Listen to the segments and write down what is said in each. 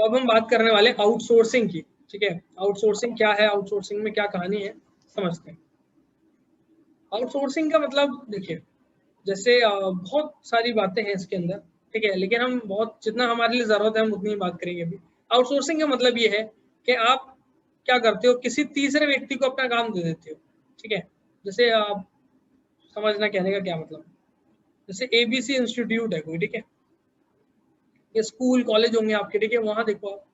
तो अब हम बात करने वाले आउटसोर्सिंग की, ठीक है। आउटसोर्सिंग क्या है, आउटसोर्सिंग में क्या कहानी है, समझते हैं। आउटसोर्सिंग का मतलब देखिए, जैसे बहुत सारी बातें हैं इसके अंदर, ठीक है, लेकिन हम बहुत जितना हमारे लिए जरूरत है हम उतनी ही बात करेंगे अभी। आउटसोर्सिंग का मतलब ये है कि आप क्या करते हो, किसी तीसरे व्यक्ति को अपना काम दे देते हो, ठीक है। जैसे आप समझना कहने का क्या मतलब, जैसे एबीसी इंस्टीट्यूट है कोई, ठीक है, ये स्कूल कॉलेज होंगे आपके, ठीक है, वहां देखो आप,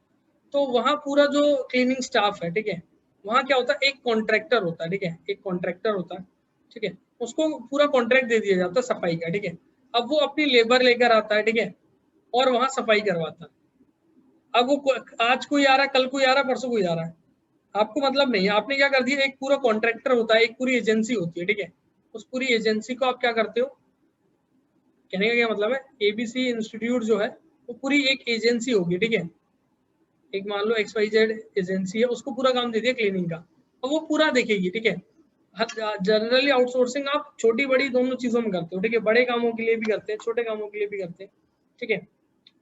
तो वहाँ पूरा जो क्लीनिंग स्टाफ है, ठीक है, वहाँ क्या होता है, एक कॉन्ट्रैक्टर होता है, ठीक है, एक कॉन्ट्रैक्टर होता है, ठीक है, उसको पूरा कॉन्ट्रैक्ट दे दिया जाता है सफाई का, ठीक है। अब वो अपनी लेबर लेकर आता है, ठीक है, और वहाँ सफाई करवाता है। अब वो आज कोई आ रहा है, कल कोई आ रहा है, परसों कोई आ रहा है, आपको मतलब नहीं है। आपने क्या कर दिया, एक पूरा कॉन्ट्रैक्टर होता है, एक पूरी एजेंसी होती है, ठीक है, उस पूरी एजेंसी को आप क्या करते हो, कहने का क्या मतलब है, एबीसी इंस्टीट्यूट जो है वो पूरी एक एजेंसी होगी, ठीक है, एक मान लो XYZ एजेंसी है, उसको पूरा काम दे दिया क्लीनिंग का, और वो पूरा देखेगी, ठीक है। जनरली आउटसोर्सिंग आप छोटी बड़ी दोनों चीजों में करते हो, ठीक है, बड़े कामों के लिए भी करते हैं, छोटे कामों के लिए भी करते हैं, ठीक है।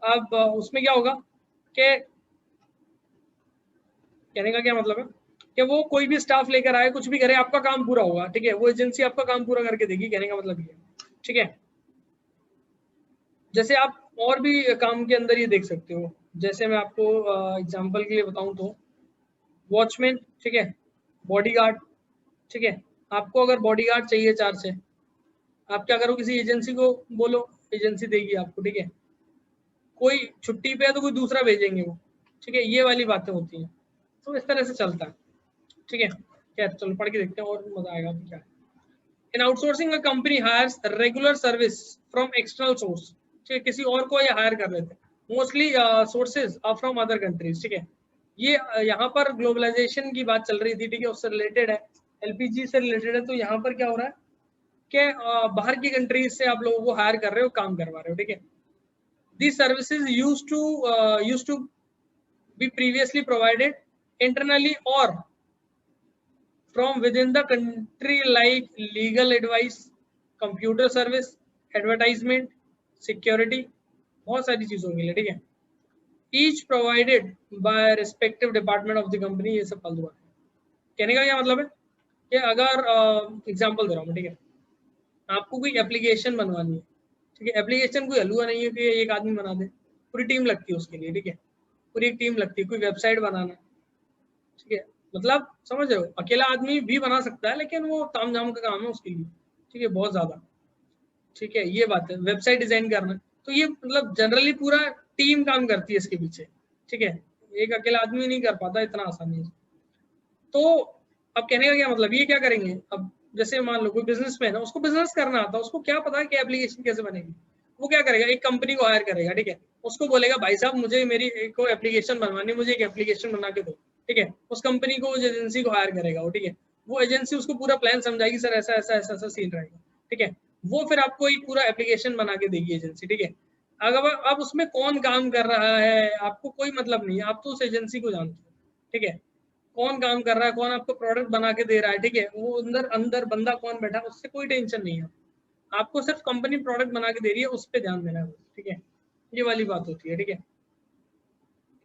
अब उसमें क्या होगा कि कहने का क्या मतलब है कि वो कोई भी स्टाफ लेकर आए, कुछ भी करे, आपका काम पूरा होगा, ठीक है, वो एजेंसी आपका काम पूरा करके देगी, कहने का मतलब ये, ठीक है। जैसे आप और भी काम के अंदर ये देख सकते हो, जैसे मैं आपको एग्जांपल के लिए बताऊं तो वॉचमैन, ठीक है, बॉडीगार्ड, ठीक है, आपको अगर बॉडीगार्ड चाहिए 4 से, आप क्या करो, किसी एजेंसी को बोलो, एजेंसी देगी आपको, ठीक है। कोई छुट्टी पे है तो कोई दूसरा भेजेंगे वो, ठीक है, ये वाली बातें होती हैं। तो इस तरह से चलता है, ठीक है। क्या, चलो पढ़ के देखते हैं और मजा आएगा कि क्या है। इन आउटसोर्सिंग में company hires regular service from external source, ठीक है, किसी और को ये हायर कर लेते हैं, mostly sources are from other countries, ठीक है। ये यहाँ पर ग्लोबलाइजेशन की बात चल रही थी, ठीक है, उससे रिलेटेड है, एलपीजी से रिलेटेड है। तो यहाँ पर क्या हो रहा है कि बाहर की कंट्रीज से आप लोगों को हायर कर रहे हो, काम करवा रहे हो, ठीक है। These services used to be previously provided internally or from within the country, like legal advice, computer service, advertisement, security, बहुत सारी चीजों के लिए, ठीक है। Each provided by respective department of the company, ये सब फालतू बात है। कहने का क्या मतलब है कि अगर एग्जांपल दे रहा हूँ, ठीक है, आपको कोई एप्लीकेशन बनवानी है, ठीक है, एप्लीकेशन कोई हलुआ नहीं है कि एक आदमी बना दे, पूरी टीम लगती है उसके लिए, ठीक है, पूरी एक टीम लगती है। कोई वेबसाइट बनाना, ठीक है, मतलब समझ रहे हो, अकेला आदमी भी बना सकता है, लेकिन वो तामझाम का काम है उसके लिए, ठीक है, बहुत ज्यादा, ठीक है, ये बात है। वेबसाइट डिजाइन करना, तो ये मतलब जनरली पूरा टीम काम करती है इसके पीछे, ठीक है, एक अकेला आदमी नहीं कर पाता इतना आसानी से। तो अब कहने का क्या मतलब, ये क्या करेंगे, अब जैसे मान लो कोई बिजनेसमैन है, उसको बिजनेस करना आता है, उसको क्या पता है कि एप्लीकेशन कैसे बनेगी, वो क्या करेगा, एक कंपनी को हायर करेगा, ठीक है, उसको बोलेगा भाई साहब मुझे मेरी एक एप्लीकेशन बनवानी है, मुझे एक एप्लीकेशन बना के दो, ठीक है। उस कंपनी को, उस एजेंसी को हायर करेगा वो, ठीक है। वो एजेंसी उसको पूरा प्लान समझाएगी, सर ऐसा ऐसा ऐसा ऐसा सीन रहेगा, ठीक है। वो फिर आपको एक पूरा एप्लीकेशन बना के देगी एजेंसी, ठीक है। अगर अब उसमें कौन काम कर रहा है आपको कोई मतलब नहीं है, आप तो उस एजेंसी को जानते हो, ठीक है, कौन काम कर रहा है, कौन आपको प्रोडक्ट बना के दे रहा है, ठीक है, वो अंदर अंदर बंदा कौन बैठा है, उससे कोई टेंशन नहीं है। आपको सिर्फ कंपनी प्रोडक्ट बना के दे रही है, उस पर ध्यान देना है, ठीक है, ये वाली बात होती है, ठीक है।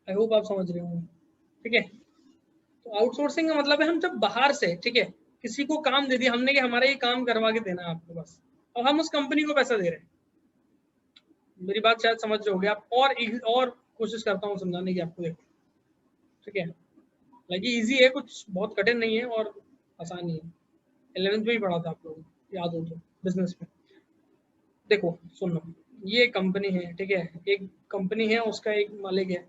आई होप आप समझ रहे होंगे, ठीक है। तो आउटसोर्सिंग का मतलब है हम जब बाहर से, ठीक है, किसी को काम दे दिया हमने कि हमारा ये काम करवा के देना है आपको बस, और हम उस कंपनी को पैसा दे रहे हैं। मेरी बात शायद समझ रहे होगे आप, और कोशिश करता हूँ समझाने की आपको, देखो, ठीक है। लगी इजी है, कुछ बहुत कठिन नहीं है और आसान ही है, 11th में ही पढ़ा था आप लोगों को, याद हो तो, बिजनेस में। देखो सुनो, ये कंपनी है, ठीक है, एक कंपनी है, उसका एक मालिक है,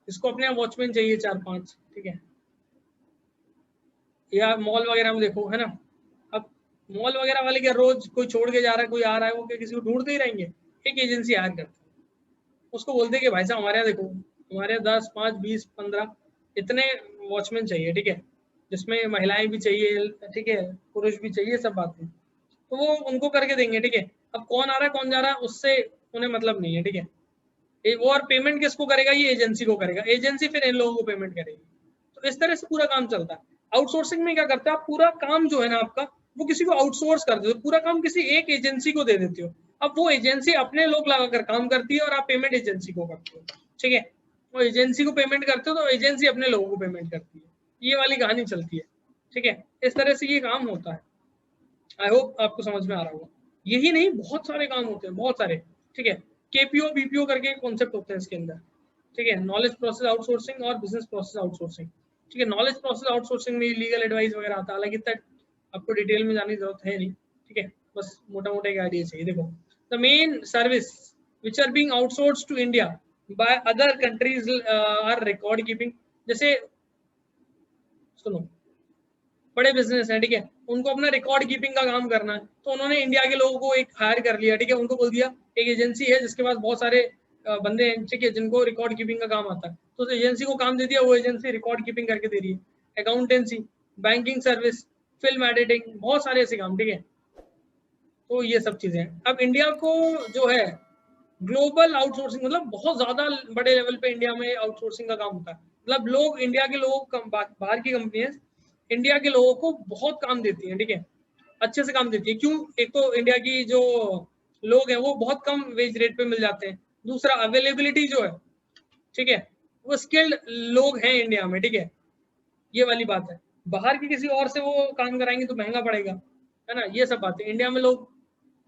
इसको अपने यहाँ वॉचमैन चाहिए 4-5, ठीक है, या मॉल वगैरह में देखो, है ना। अब मॉल वगैरह वाले क्या रोज कोई छोड़ के जा रहा है, कोई आ रहा है, वो क्या किसी को ढूंढते ही रहेंगे, एक एजेंसी हायर करती है, उसको बोलते हैं कि भाई साहब हमारे यहाँ देखो, हमारे यहाँ 10, 5, 20, 15 इतने वॉचमैन चाहिए, ठीक है, जिसमें महिलाएं भी चाहिए, ठीक है, पुरुष भी चाहिए, सब बातें, तो वो उनको करके देंगे, ठीक है। अब कौन आ रहा है कौन जा रहा है उससे उन्हें मतलब नहीं है, ठीक है। वो और पेमेंट किसको करेगा, ये एजेंसी को करेगा, एजेंसी फिर इन लोगों को पेमेंट करेगी। तो इस तरह से पूरा काम चलता है। आउटसोर्सिंग में क्या करते हैं आप, पूरा काम जो है ना आपका, वो किसी को आउटसोर्स कर देते हो, पूरा काम किसी एक एजेंसी को दे देते हो। अब वो एजेंसी अपने लोग लगाकर काम करती है और आप पेमेंट एजेंसी को करते हो, ठीक है। वो एजेंसी को पेमेंट करते हो तो एजेंसी अपने लोगों को पेमेंट करती है, ये वाली कहानी चलती है, ठीक है। इस तरह से ये काम होता है। आई होप आपको समझ में आ रहा होगा। यही नहीं, बहुत सारे काम होते हैं, बहुत सारे, ठीक है। केपीओ बीपीओ करके कॉन्सेप्ट होते हैं इसके अंदर, ठीक है। नॉलेज प्रोसेस आउटसोर्सिंग और बिजनेस प्रोसेस आउटसोर्सिंग, ठीक है। नॉलेज प्रोसेस आउटसोर्सिंग में लीगल एडवाइस वगैरह आता है, हालांकि तक आपको डिटेल में जाने की जरूरत है नहीं, ठीक है। बस मोटा मोटा एक आइडिया चाहिए। देखो, the main service which are being outsourced to India by other countries are record keeping. जैसे सुनो, बड़े बिजनेस है, ठीक है, उनको अपना रिकॉर्ड कीपिंग का काम करना है, तो उन्होंने इंडिया के लोगों को एक हायर कर लिया, ठीक है। उनको बोल दिया, एक एजेंसी है जिसके पास बहुत सारे बंदे हैं, ठीक है, जिनको रिकॉर्ड कीपिंग का काम आता है, तो उस एजेंसी को काम दे दिया, वो एजेंसी रिकॉर्ड कीपिंग करके दे रही है। Accountancy, banking service, film editing, बहुत सारे ऐसे काम, ठीक है। तो ये सब चीजें हैं। अब इंडिया को जो है ग्लोबल आउटसोर्सिंग, मतलब बहुत ज्यादा बड़े लेवल पे इंडिया में आउटसोर्सिंग का काम होता है। मतलब लोग, इंडिया के लोग, बाहर की कंपनियां इंडिया के लोगों को बहुत काम देती हैं, ठीक है, अच्छे से काम देती है। क्यों? एक तो इंडिया की जो लोग हैं वो बहुत कम वेज रेट पे मिल जाते हैं, दूसरा अवेलेबिलिटी जो है, ठीक है, वो स्किल्ड लोग हैं इंडिया में, ठीक है, ये वाली बात है। बाहर की किसी और से वो काम कराएंगे तो महंगा पड़ेगा, है ना, ये सब बातें। इंडिया में लोग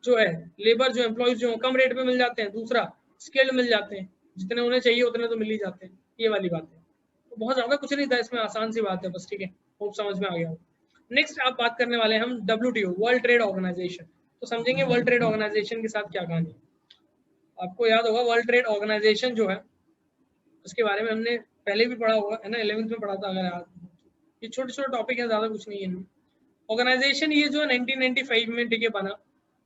जो है, लेबर जो एम्प्लॉयज जो कम रेट पे मिल जाते हैं, दूसरा स्किल्ड मिल जाते हैं, जितने उन्हें चाहिए उतने तो मिल ही जाते हैं, ये वाली बात है। तो बहुत ज्यादा कुछ नहीं था इसमें, आसान सी बात है बस, ठीक है, होप समझ में आ गया हो। नेक्स्ट आप बात करने वाले हैं हम WTO, वर्ल्ड ट्रेड ऑर्गेनाइजेशन। तो समझेंगे वर्ल्ड ट्रेड ऑर्गेनाइजेशन के साथ क्या कहानी। आपको याद होगा वर्ल्ड ट्रेड ऑर्गेनाइजेशन जो है, उसके बारे में हमने पहले भी पढ़ा होगा, है ना, 11th में पढ़ा था अगर याद। ये छोटे छोटे टॉपिक है, ज्यादा कुछ नहीं है इनमें। ऑर्गेनाइजेशन ये जो है 1995 में, ठीक है, बना।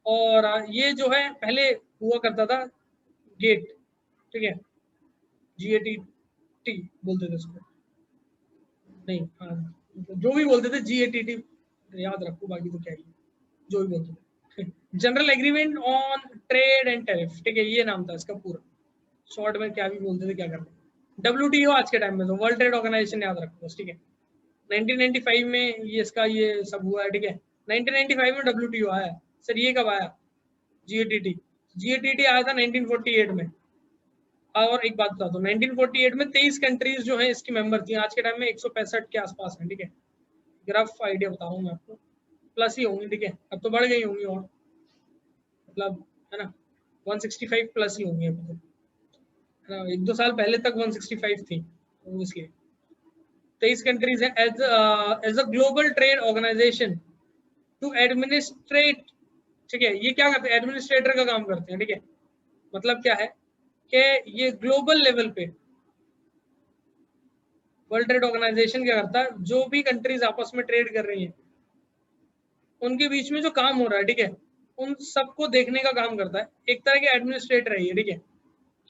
और ये जो है पहले हुआ करता था गेट, ठीक है, GATT बोलते थे उसको, नहीं, हाँ, जो भी बोलते थे GATT, याद रखो, बाकी तो क्या ही, जो भी बोलते थे। General agreement on trade and tariff, ठीक है, ये नाम था इसका पूरा, शॉर्ट में क्या भी बोलते थे, क्या करते। WTO आज के टाइम में तो वर्ल्ड ट्रेड ऑर्गेनाइजेशन याद रखो बस, ठीक है। 1995 में ये इसका ये सब हुआ है, ठीक है। 1995 में WTO आया। सर ये कब आया? GATT आया था 1948 में। और एक बात बता दो, 1948 में 23 कंट्रीज जो है इसकी मेंबर थी, आज के टाइम में 165 के आसपास है, ठीक है। ग्रफ आइडिया बताऊँ मैं आपको, प्लस ही होंगी, ठीक है, अब तो बढ़ गई होंगी और, मतलब, है ना, 165 प्लस ही होंगी अब तो, है ना। एक दो साल पहले तक 165 थी, तो इसलिए 23 कंट्रीज है। As a global trade organization to administrate, ठीक है, ये क्या करते हैं? एडमिनिस्ट्रेटर का काम करते हैं, ठीक है। मतलब क्या है कि ये ग्लोबल लेवल पे वर्ल्ड ट्रेड ऑर्गेनाइजेशन क्या करता है, जो भी कंट्रीज आपस में ट्रेड कर रही हैं उनके बीच में जो काम हो रहा है, ठीक है, उन सबको देखने का काम करता है, एक तरह के एडमिनिस्ट्रेटर है ये, ठीक है।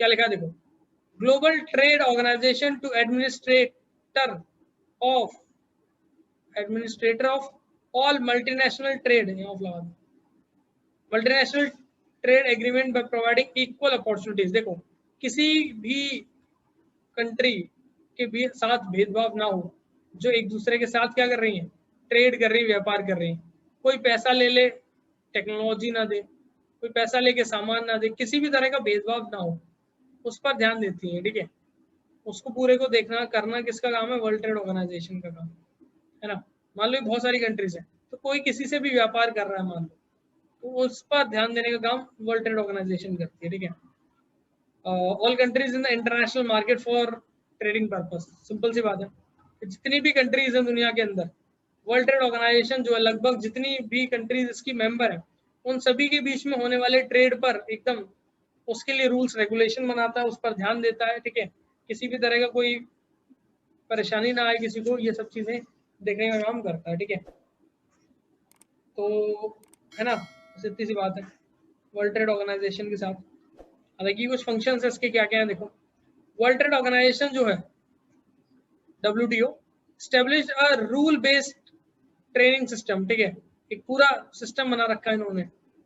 क्या लिखा है देखो, global trade organization to administrator of all multinational trade of multinational trade agreement by providing equal opportunities. देखो, किसी भी कंट्री के भी साथ भेदभाव ना हो, जो एक दूसरे के साथ क्या कर रही हैं, ट्रेड कर रही हैं, व्यापार कर रही हैं। कोई पैसा ले ले, टेक्नोलॉजी ना दे, कोई पैसा लेके सामान ना दे, किसी भी तरह का भेदभाव ना हो, उस पर ध्यान देती है, ठीक है। उसको पूरे को देखना करना किसका काम है? वर्ल्ड ट्रेड ऑर्गेनाइजेशन का काम है ना। मान लो बहुत सारी कंट्रीज है, तो कोई किसी से भी व्यापार कर रहा है मान लो, तो उस पर ध्यान देने का काम वर्ल्ड ट्रेड ऑर्गेनाइजेशन करती है, ठीक है। All countries in the international market for trading purpose, simple सी बात है। जितनी भी कंट्रीज हैं दुनिया के अंदर, वर्ल्ड ट्रेड ऑर्गेनाइजेशन जो है, लगभग जितनी भी कंट्रीज इसकी मेंबर है, उन सभी के बीच में होने वाले ट्रेड पर एकदम उसके लिए रूल्स रेगुलेशन बनाता है, उस पर ध्यान देता है, ठीक है। किसी भी तरह का कोई परेशानी ना आए किसी को, ये सब चीजें देखने का काम करता है, ठीक है। तो है ना, सीधी सी बात है वर्ल्ड ट्रेड ऑर्गेनाइजेशन के साथ। हालांकि कुछ फंक्शंस है इसके, क्या क्या है देखो। वर्ल्ड ट्रेड ऑर्गेनाइजेशन जो है WTO establish a rule based training system, ठीक है, एक पूरा सिस्टम बना रखा है इन्होंने,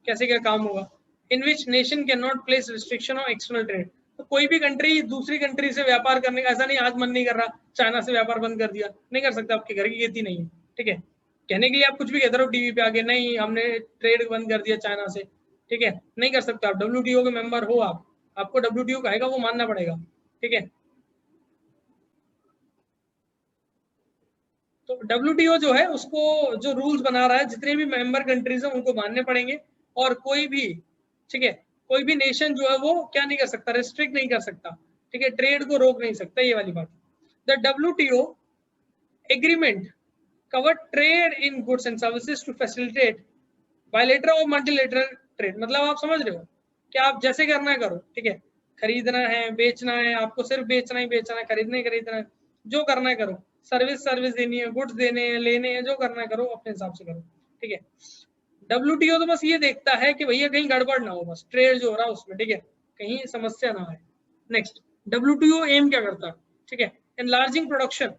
कैसे क्या काम होगा। In which nation can not place restriction on external trade. तो कोई भी कंट्री दूसरी कंट्री से व्यापार करने का ऐसा नहीं, आज मन नहीं कर रहा चाइना से व्यापार बंद कर दिया, नहीं कर सकता, आपके घर की खेती नहीं है, ठीक है। कहने के लिए आप कुछ भी कहते रहो टीवी पे आके, नहीं हमने ट्रेड बंद कर दिया चाइना से, ठीक है, नहीं कर सकता। आप WTO के मेंबर हो, आप, आपको WTO कहेगा वो मानना पड़ेगा, ठीक है। तो WTO जो है उसको जो रूल्स बना रहा है, जितने भी मेंबर कंट्रीज हैं उनको मानने पड़ेंगे, और कोई भी, ठीक है, कोई भी नेशन जो है वो क्या नहीं कर सकता, रेस्ट्रिक्ट नहीं कर सकता, ठीक है, ट्रेड को रोक नहीं सकता, ये वाली बात। The WTO agreement cover trade in goods and services to facilitate bilateral और मल्टीलेटरल ट्रेड। मतलब आप समझ रहे हो कि आप जैसे करना है करो, ठीक है, खरीदना है बेचना है, आपको सिर्फ बेचना ही बेचना है, खरीदना ही खरीदना है, जो करना है करो, सर्विस देनी है, गुड्स देने हैं, लेने हैं, जो करना है करो, अपने हिसाब से करो, ठीक है। WTO तो बस ये देखता है कि भैया कहीं गड़बड़ ना हो, बस ट्रेड जो हो रहा है उसमें, ठीक है, कहीं समस्या ना आए। नेक्स्ट, WTO एम क्या करता है, ठीक है, enlarging production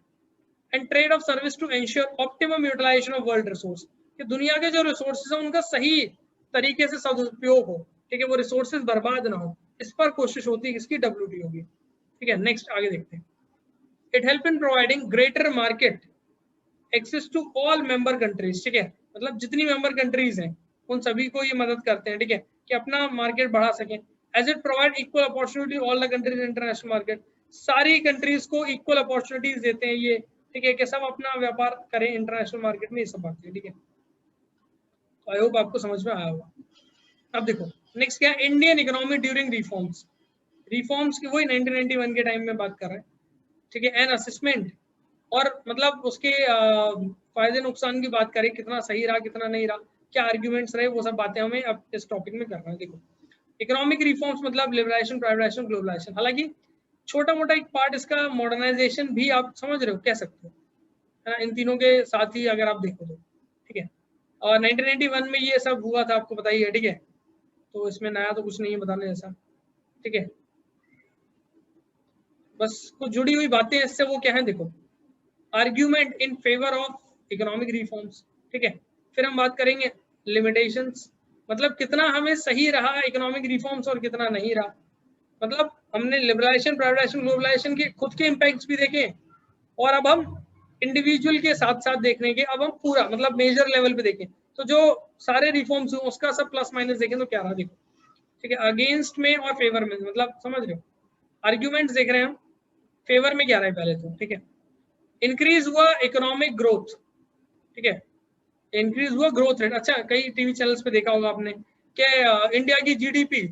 and trade of service to ensure optimum utilization of world resource, कि दुनिया के जो रिसोर्सेज हैं उनका सही तरीके से सदुपयोग हो, ठीक है, वो रिसोर्सेज बर्बाद ना हो, इस पर कोशिश होती है किसकी, WTO की, ठीक है। नेक्स्ट आगे देखते हैं। It help in providing greater market access to all member countries, ठीक है, मतलब जितनी मेंबर कंट्रीज हैं उन सभी को ये मदद करते हैं, ठीक है, कि अपना मार्केट बढ़ा सकें। As it provide equal opportunity all the countries international market, सारी कंट्रीज को इक्वल अपॉर्चुनिटीज देते हैं ये, ठीक है, कि सब अपना व्यापार करें इंटरनेशनल मार्केट में, ये सब बातें, ठीक है। आई होप आपको समझ में आया होगा। अब देखो नेक्स्ट क्या, Indian economy during reforms, reforms की वही 1991 के टाइम में बात कर रहे हैं, ठीक है। एन असेसमेंट, और मतलब उसके फायदे नुकसान की बात करें, कितना सही रहा कितना नहीं रहा, क्या आर्ग्यूमेंट्स रहे, वो सब बातें हमें अब इस टॉपिक में करना है। देखो इकोनॉमिक रिफॉर्म्स मतलब लिबरलाइजेशन, प्राइवेटाइजेशन, ग्लोबलाइजेशन, हालांकि छोटा मोटा एक पार्ट इसका मॉडर्नाइजेशन भी आप समझ रहे हो, कह सकते हो, है ना, इन तीनों के साथ ही अगर आप देखो तो, ठीक है। और 1991 में ये सब हुआ था, आपको पता ही है, ठीक है, तो इसमें नया तो कुछ नहीं है बताने जैसा, ठीक है, बस कुछ जुड़ी हुई बातें इससे, वो क्या है देखो, argument in favour of economic reforms, ठीक है। फिर हम बात करेंगे लिमिटेशंस, मतलब कितना हमें सही रहा इकोनॉमिक रिफॉर्म्स और कितना नहीं रहा, मतलब हमने लिबरलाइजेशन, प्राइवेटाइजेशन, ग्लोबलाइजेशन के खुद के इम्पैक्ट्स भी देखे, और अब हम इंडिविजुअल के साथ साथ देखने के, अब हम पूरा मतलब मेजर लेवल पे देखें, तो जो सारे रिफॉर्म्स हुए उसका सब प्लस माइनस देखें तो क्या रहा देखो, ठीक है, अगेंस्ट में और फेवर में, मतलब समझ रहे हो, आर्ग्यूमेंट्स देख रहे हैं हम, फेवर में क्या रहा है पहले तो, ठीक है, इंक्रीज हुआ इकोनॉमिक ग्रोथ, ठीक है, इंक्रीज हुआ ग्रोथ रेट। अच्छा कई टीवी चैनल्स पे देखा होगा आपने कि इंडिया की GDP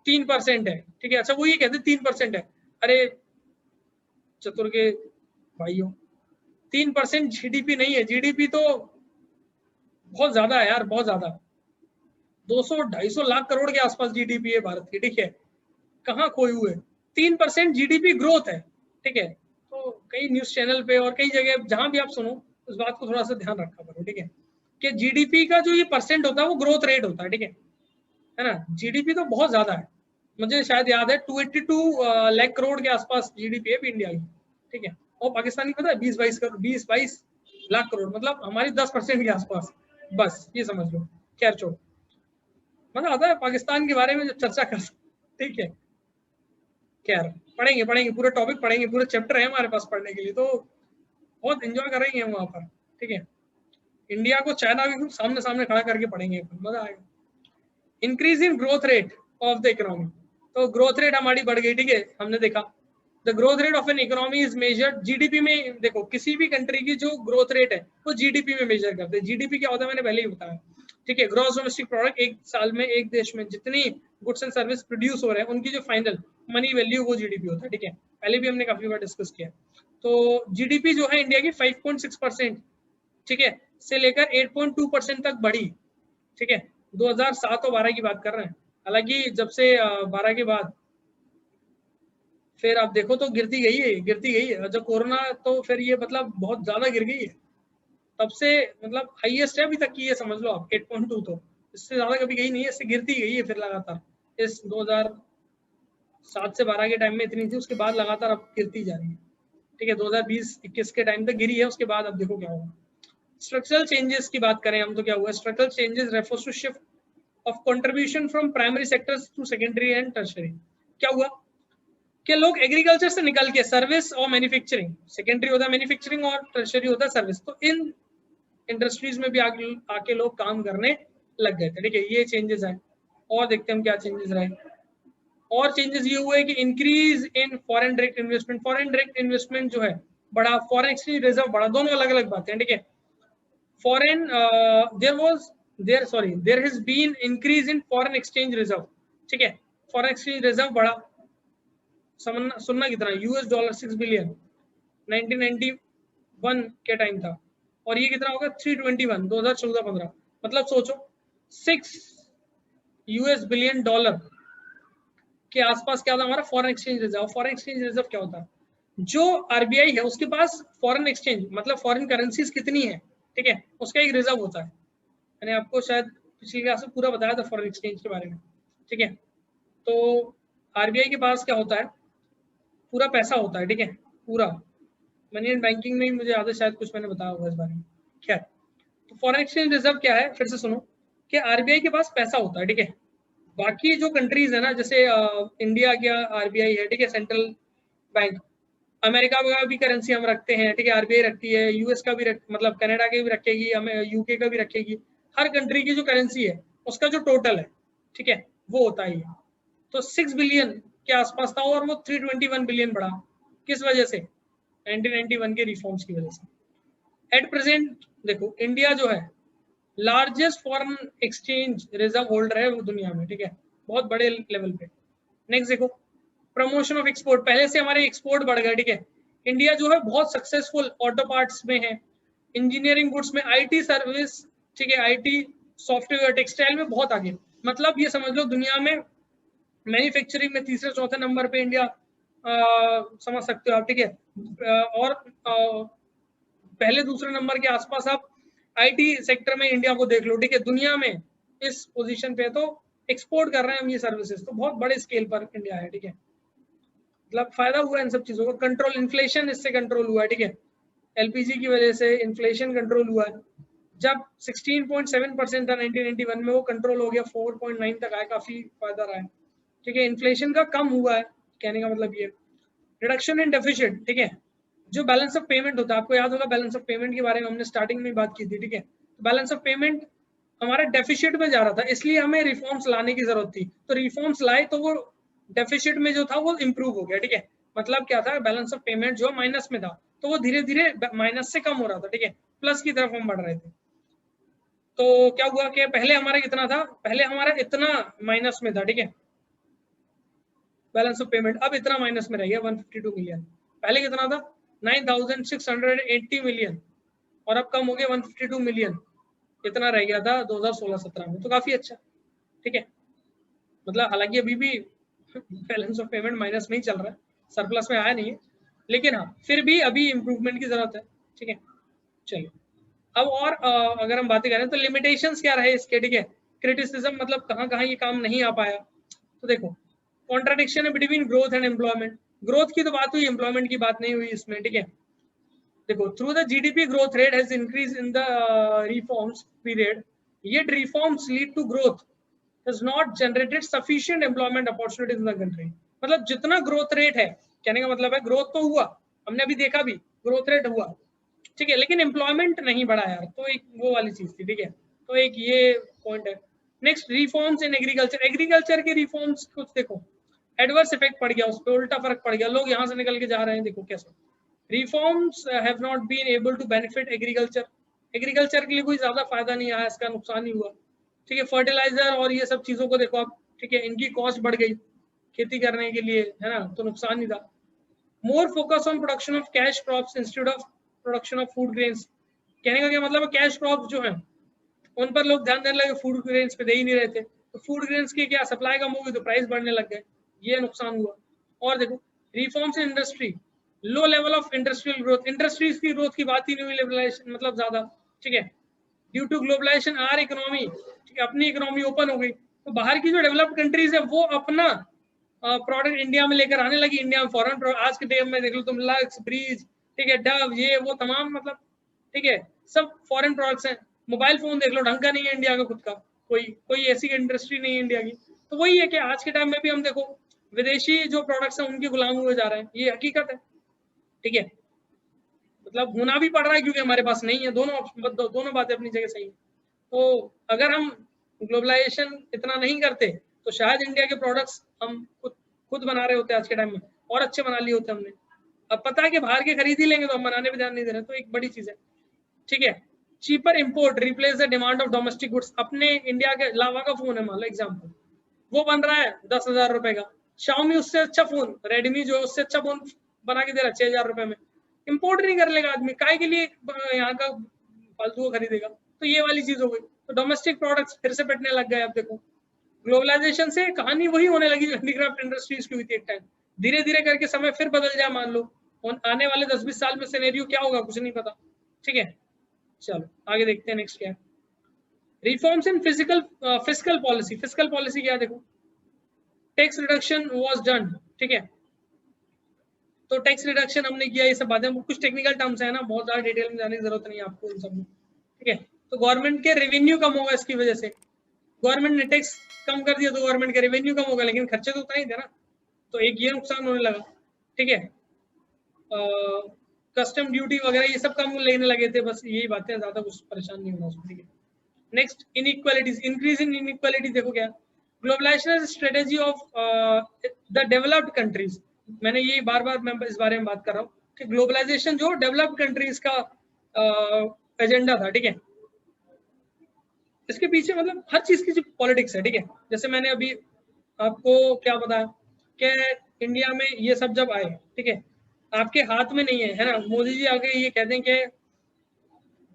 3% है, ठीक है, अच्छा वो ये कहते 3% है, अरे चतुर के भाइयों, 3% GDP नहीं है, GDP तो बहुत ज्यादा है यार, बहुत ज्यादा, 200-250 लाख करोड़ के आसपास GDP है भारत की, ठीक है, कहाँ खोए हुए, 3% GDP ग्रोथ है, ठीक है। तो कई न्यूज चैनल पे और कई जगह जहां भी आप सुनो उस बात को थोड़ा सा ध्यान रखा करो, ठीक है, कि GDP का जो ये परसेंट होता है वो ग्रोथ रेट होता है ना, GDP तो बहुत ज्यादा है, मुझे शायद याद है 282 लाख करोड़ के आसपास GDP है इंडिया की, ठीक है, और पाकिस्तान की पता है 20-22 लाख करोड़, मतलब हमारी 10% के आसपास, बस ये समझ लो। खैर छोड़, मजा आता है पाकिस्तान के बारे में जब चर्चा कर, ठीक है, खैर पढ़ेंगे पढ़ेंगे पूरे टॉपिक पढ़ेंगे, पूरे चैप्टर है हमारे पास पढ़ने के लिए, तो बहुत एंजॉय करेंगे हम वहां पर, ठीक है, इंडिया को चाइना भी सामने सामने खड़ा करके पढ़ेंगे, मजा आएगा। Increase in growth rate of the economy, तो ग्रोथ रेट हमारी बढ़ गई, ठीक है, हमने देखा the growth rate of an economy is measured GDP में, देखो किसी भी कंट्री की जो ग्रोथ रेट है वो GDP में मेजर करते हैं, GDP क्या होता है मैंने पहले ही बताया, ठीक है, ग्रॉस डोमेस्टिक प्रोडक्ट, एक साल में एक देश में जितनी गुड्स एंड सर्विस प्रोड्यूस हो रहे हैं उनकी जो फाइनल मनी वैल्यू वो GDP होता है, ठीक है, पहले भी हमने काफी बार डिस्कस किया। तो GDP जो है इंडिया की 5.6%, ठीक है, से लेकर 8.2% तक बढ़ी, ठीक है, 2007 और 12 की बात कर रहे हैं, हालांकि जब से 12 के बाद फिर आप देखो तो गिरती गई है, जब कोरोना तो फिर ये मतलब बहुत ज्यादा गिर गई है, तब से मतलब हाईएस्ट है अभी तक की, ये समझ लो आप 8.2, तो इससे ज्यादा कभी गई नहीं है, इससे गिरती गई है फिर लगातार, इस 2007 से 12 के टाइम में इतनी थी, उसके बाद लगातार अब गिरती जा रही है, ठीक है, 2020-21 के टाइम तक गिरी है, उसके बाद अब देखो क्या होगा। स्ट्रक्चरल चेंजेस की बात करें हम तो क्या हुआ, structural changes refers to shift of contribution from primary sectors to secondary and tertiary, क्या हुआ कि लोग एग्रीकल्चर से निकल के सर्विस और मैन्युफैक्चरिंग, सेकेंडरी होता है मैन्युफैक्चरिंग और टर्शरी होता है सर्विस, तो इन इंडस्ट्रीज में भी आके लोग काम करने लग गए थे, ठीक है, ये चेंजेस है। और देखते हैं हम क्या चेंजेस रहे, और चेंजेस ये हुए कि increase in foreign direct investment, foreign direct investment जो है बढ़ा, फॉरेन एक्सचेंज रिजर्व बढ़ा, दोनों अलग अलग बातें हैं, ठीक है। Foreign there has been increase in foreign exchange reserve, ठीक है। फॉरेन एक्सचेंज रिजर्व बढ़ा, सुनना कितना, यूएस डॉलर 6 बिलियन 1991 के टाइम था, और ये कितना होगा 321 2014-15, मतलब सोचो 6 यूएस बिलियन डॉलर के आसपास क्या था हमारा foreign exchange reserve. Foreign exchange reserve क्या होता है, जो आरबीआई है उसके पास फॉरेन एक्सचेंज मतलब फॉरेन करेंसीज कितनी है, ठीक है, उसका एक रिजर्व होता है। मैंने आपको शायद पिछली क्लास में पूरा बताया था फॉरेन एक्सचेंज के बारे में, ठीक है। तो आरबीआई के पास क्या होता है, पूरा पैसा होता है, ठीक है, पूरा। मनी एंड बैंकिंग में ही मुझे याद है शायद कुछ मैंने बताया होगा इस बारे में। खैर, तो फॉरेन एक्सचेंज रिजर्व क्या है, फिर से सुनो कि आरबीआई के पास पैसा होता है, ठीक है। बाकी जो कंट्रीज है ना, जैसे इंडिया का आरबीआई है, ठीक है, सेंट्रल बैंक। अमेरिका का भी करेंसी हम रखते हैं, ठीक है, आरबीआई रखती है, यूएस का भी मतलब कनाडा के भी रखेगी, हमें यूके का भी रखेगी। हर कंट्री की जो करेंसी है उसका जो टोटल है, ठीक है, वो होता है। तो 6 बिलियन के आसपास था और वो 321 बिलियन बढ़ा, किस वजह से, 1991 के रिफॉर्म्स की वजह से। एट प्रेजेंट देखो इंडिया जो है largest foreign exchange reserve holder है वो दुनिया में, ठीक है, बहुत बड़े लेवल पे। नेक्स्ट देखो, प्रमोशन ऑफ एक्सपोर्ट, पहले से हमारे एक्सपोर्ट बढ़ गए, ठीक है। इंडिया जो है बहुत सक्सेसफुल ऑटो पार्ट्स में है, इंजीनियरिंग गुड्स में, आईटी सर्विस, ठीक है, आईटी सॉफ्टवेयर, टेक्सटाइल में बहुत आगे। मतलब ये समझ लो दुनिया में मैन्युफैक्चरिंग में तीसरे चौथे नंबर पे इंडिया समझ सकते हो आप, ठीक है। और पहले दूसरे नंबर के आसपास आप आईटी सेक्टर में इंडिया को देख लो, ठीक है, दुनिया में इस पोजीशन पे। तो एक्सपोर्ट कर रहे हैं हम ये सर्विसेज, तो बहुत बड़े स्केल पर इंडिया है, ठीक है। मतलब फायदा हुआ इन सब चीजों का, कंट्रोल, इन्फ्लेशन इससे कंट्रोल हुआ है, ठीक है, एलपीजी की वजह से इन्फ्लेशन कंट्रोल हुआ है। जब 16.7% था 1991 में, वो कंट्रोल हो गया 4.9 तक आया, काफी फायदा रहा है, ठीक है। इन्फ्लेशन का कम हुआ है, कहने का मतलब ये। रिडक्शन इन डेफिसिट, ठीक है, जो बैलेंस ऑफ पेमेंट होता है, आपको याद होगा बैलेंस ऑफ पेमेंट के बारे में हमने स्टार्टिंग में बात की थी, ठीक है। बैलेंस ऑफ पेमेंट हमारा डेफिसिट में जा रहा था, इसलिए हमें रिफॉर्म्स लाने की जरूरत थी। तो रिफॉर्म्स लाए तो वो डेफिसिट में जो था वो इम्प्रूव हो गया, ठीक है। मतलब क्या था, बैलेंस ऑफ पेमेंट जो माइनस में था तो वो धीरे धीरे माइनस से कम हो रहा था, ठीक है, प्लस की तरफ हम बढ़ रहे थे। तो क्या हुआ कि पहले हमारा कितना था, पहले हमारा इतना माइनस में था, ठीक है, बैलेंस ऑफ पेमेंट, अब इतना माइनस में रह गया 152 मिलियन। पहले कितना था 9680 मिलियन, और अब कम हो गया 152 मिलियन, इतना रह गया था 2016-17 में। तो काफी अच्छा, ठीक है। मतलब हालांकि अभी भी बैलेंस ऑफ पेमेंट माइनस में ही चल रहा है, सरप्लस में आया नहीं है, लेकिन हाँ फिर भी अभी इम्प्रूवमेंट की जरूरत है, ठीक है। चलिए अब और अगर हम बातें करें तो लिमिटेशंस क्या रहे इसके, ठीक है, क्रिटिसिज्म, मतलब कहाँ कहाँ ये काम नहीं आ पाया। तो देखो, कॉन्ट्राडिक्शन है between growth and employment. Growth की तो बात हुई, एम्प्लॉयमेंट की बात नहीं हुई इसमें, ठीक है। देखो, through the GDP growth rate has increase in the reforms period, yet reforms lead to growth has not generated sufficient employment opportunities in the country। मतलब जितना ग्रोथ रेट है, कहने का मतलब है ग्रोथ तो हुआ, हमने अभी देखा भी ग्रोथ रेट हुआ, ठीक है, लेकिन एम्प्लॉयमेंट नहीं बढ़ा यार, तो एक वो वाली चीज थी, ठीक है। तो एक ये पॉइंट है। Next, reforms in agriculture. Agriculture के रिफॉर्म्स कुछ देखो, एडवर्स इफेक्ट पड़ गया, उस पर उल्टा फर्क पड़ गया, लोग यहाँ से निकल के जा रहे हैं, देखो कैसे। Reforms have not been able to benefit agriculture. Agriculture के लिए कोई ज्यादा फायदा नहीं आया, इसका नुकसान ही हुआ, ठीक है। फर्टिलाइजर और ये सब चीजों को देखो आप, ठीक है, इनकी कॉस्ट बढ़ गई खेती करने के लिए, है ना, तो नुकसान ही था। More focus on production of cash crops instead of production of food grains. कहने का क्या मतलब है, कैश क्रॉप जो है उन पर लोग ध्यान देने लगे, फूड ग्रेन्स पे दे ही नहीं रहे थे। तो फूड ग्रेन्स की क्या सप्लाई कम होगी तो प्राइस बढ़ने लग गए, ये नुकसान हुआ। और देखो, reforms in industry, low level of industrial growth, industries की ग्रोथ की बात ही नहीं हुई, लेवलाइजेशन मतलब ज्यादा, ठीक है। Due to globalization or economy, ठीक है, अपनी इकोनॉमी ओपन हो गई, तो बाहर की जो डेवलप्ड कंट्रीज है वो अपना प्रोडक्ट इंडिया में लेकर आने लगी। इंडिया में फॉरेन आज के टाइम में देख लो तुम, लक्स, ब्रीज, ठीक है, डव, ये वो तमाम, मतलब ठीक है, सब फॉरेन प्रोडक्ट्स हैं। मोबाइल फोन देख लो, ढंग का नहीं है इंडिया का खुद का, कोई कोई ऐसी इंडस्ट्री नहीं है इंडिया की। तो वही है कि आज के टाइम में भी हम देखो विदेशी जो प्रोडक्ट्स हैं उनके गुलाम हुए जा रहे हैं, ये हकीकत है, ठीक है। मतलब होना भी पड़ रहा है क्योंकि हमारे पास नहीं है, दोनों बातें अपनी जगह सही है। तो अगर हम ग्लोबलाइजेशन इतना नहीं करते तो शायद इंडिया के प्रोडक्ट्स हम खुद बना रहे होते आज के टाइम में, और अच्छे बना लिए होते हमने। अब पता है कि बाहर के खरीद ही लेंगे तो हम बनाने पे ध्यान नहीं दे रहे, तो एक बड़ी चीज है, ठीक है। Cheaper import replace the demand of domestic goods. अपने इंडिया के अलावा का फोन है मान लो एग्जाम्पल, वो बन रहा है 10,000 रुपए का, शाओमी उससे अच्छा फोन, रेडमी जो है उससे अच्छा फोन बना के दे रहा है 6,000 रुपए में। इंपोर्ट नहीं कर लेगा आदमी, काय के लिए यहाँ का फालतू को खरीदेगा। तो ये वाली चीज हो गई। तो डोमेस्टिक प्रोडक्ट्स फिर से पिटने लग गए। अब देखो ग्लोबलाइजेशन से कहानी वही होने लगी जो हैंडीक्राफ्ट इंडस्ट्रीज की हुई थी एक टाइम। धीरे धीरे करके समय फिर बदल जाए मान लो, और आने वाले 10-20 साल में सिनेरियो क्या होगा कुछ नहीं पता, ठीक है। चलो आगे देखते हैं नेक्स्ट क्या है। Reforms in physical policy. Physical policy क्या देखो, टैक्स रिडक्शन वाज डन, ठीक है। तो टैक्स रिडक्शन हमने किया, ये सब बातें कुछ टेक्निकल टर्म्स है ना, बहुत ज्यादा डिटेल में जाने की जरूरत नहीं है आपको इन सब में, ठीक है। तो गवर्नमेंट के रेवेन्यू कम होगा इसकी वजह से। गवर्नमेंट ने टैक्स कम कर दिया तो गवर्नमेंट का रेवेन्यू कम होगा, लेकिन खर्चे तो उतना ही थे ना, तो एक ये नुकसान होने लगा, ठीक है। कस्टम ड्यूटी वगैरह ये सब कम लेने लगे थे, बस यही बातें, ज्यादा कुछ परेशान नहीं होना उसमें, ठीक है। Next inequalities, increase in inequality. देखो क्या, globalization strategy of the developed countries. मैंने ये बार बार मैं इस बारे में बात कर रहा हूँ कि ग्लोबलाइजेशन जो डेवलप्ड कंट्रीज का एजेंडा था, ठीक है। इसके पीछे मतलब हर चीज की जो पॉलिटिक्स है, ठीक है। जैसे मैंने अभी आपको क्या बताया कि इंडिया में ये सब जब आए, ठीक है, आपके हाथ में नहीं है ना। मोदी जी आगे ये कहते हैं कि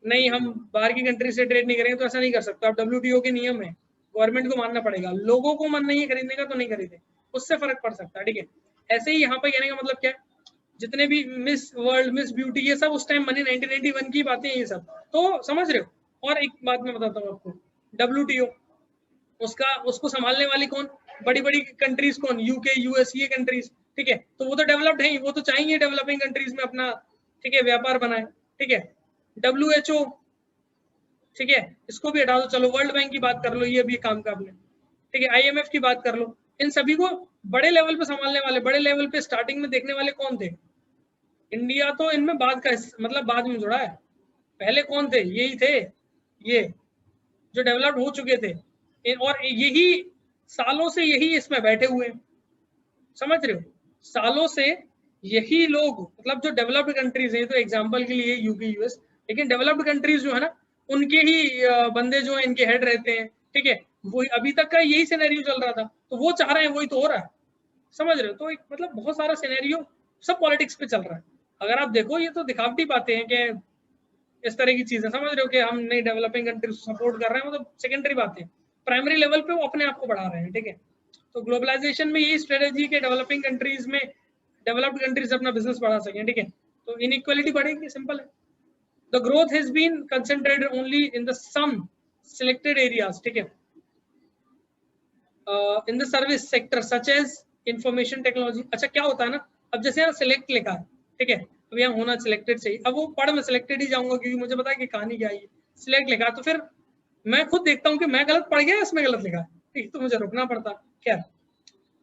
नहीं हम बाहर की कंट्री से ट्रेड नहीं करेंगे, तो ऐसा नहीं कर सकते आप, WTO के नियम है, गवर्नमेंट को मानना पड़ेगा। लोगों को मन नहीं है खरीदने का तो नहीं खरीदे, उससे फर्क पड़ सकता है, ठीक है। ऐसे ही यहाँ पे कहने का मतलब क्या है, जितने भी मिस वर्ल्ड, मिस ब्यूटी, ये सब उस टाइम बने 1991 की बातें, ये सब तो समझ रहे हो। और एक बात मैं बताता हूँ आपको, WTO उसका उसको संभालने वाली कौन, बड़ी बड़ी कंट्रीज कौन, यूके यूएस, ये कंट्रीज, ठीक है। तो वो तो डेवलप्ड है ही, वो तो चाहेंगे डेवलपिंग कंट्रीज में अपना, ठीक है, व्यापार बनाए, ठीक है। WHO, ठीक है, इसको भी हटा दो, चलो वर्ल्ड बैंक की बात कर लो, ये भी काम का अपने, ठीक है। IMF की बात कर लो, इन सभी को बड़े लेवल पे संभालने वाले, बड़े लेवल पे स्टार्टिंग में देखने वाले कौन थे, इंडिया तो इनमें बाद का मतलब बाद में जुड़ा है। पहले कौन थे, यही थे, ये जो डेवलप्ड हो चुके थे, और यही सालों से यही इसमें बैठे हुए हैं, समझ रहे हो। सालों से यही लोग, मतलब जो डेवलप्ड कंट्रीज हैं, तो एग्जांपल के लिए यूके यूएस, लेकिन डेवलप्ड कंट्रीज जो है ना, उनके ही बंदे जो है इनके हेड रहते हैं, ठीक है। वही अभी तक का यही सिनेरियो चल रहा था, तो वो चाह रहे हैं वही तो हो रहा है, समझ रहे हो। तो एक मतलब बहुत सारा सिनेरियो सब पॉलिटिक्स पे चल रहा है। अगर आप देखो ये तो दिखावटी बातें हैं कि इस तरह की चीजें, समझ रहे हो, कि हम नई डेवलपिंग कंट्रीज सपोर्ट कर रहे हैं, मतलब सेकेंडरी बातें। प्राइमरी लेवल पे वो अपने आप को बढ़ा रहे हैं, ठीक है। तो ग्लोबलाइजेशन में यही स्ट्रेटेजी के डेवलपिंग कंट्रीज में, डेवलप्ड कंट्रीज अपना बिजनेस बढ़ा सकें, ठीक है। तो इनइक्वालिटी बढ़ेगी, सिंपल है। The growth has been concentrated only in the some selected areas, ठीक है, in the service sector such as information technology. अच्छा क्या होता है ना, अब जैसे यहाँ सिलेक्ट लिखा है, ठीक है, अब यहाँ होना सिलेक्टेड चाहिए, अब वो पढ़ मैं सिलेक्टेड ही जाऊंगा क्योंकि मुझे पता है कि कहानी क्या है। सिलेक्ट लिखा तो फिर मैं खुद देखता हूँ कि मैं गलत पढ़ गया, इसमें गलत लिखा है, ठीक, तो मुझे रुकना पड़ता। खैर,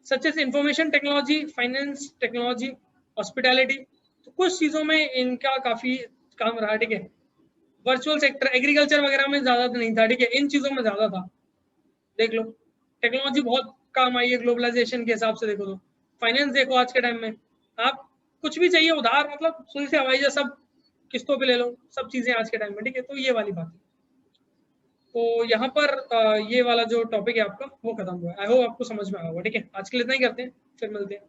such as information technology, finance technology, hospitality, तो कुछ चीजों में इनका काफी काम रहा, ठीक है। वर्चुअल सेक्टर, एग्रीकल्चर वगैरह में ज्यादा नहीं था, ठीक है, इन चीजों में ज्यादा था। देख लो टेक्नोलॉजी बहुत काम आई है ग्लोबलाइजेशन के हिसाब से, देखो तो फाइनेंस देखो आज के टाइम में, आप कुछ भी चाहिए उधार, मतलब सुई से हवाई जहाज सब किस्तों पे ले लो, सब चीजें आज के टाइम में, ठीक है। तो ये वाली बात है। तो यहाँ पर ये वाला जो टॉपिक है आपका वो खत्म हुआ है। आई होप आपको समझ में आया होगा, ठीक है। आज के लिए इतना ही करते हैं, फिर मिलते हैं।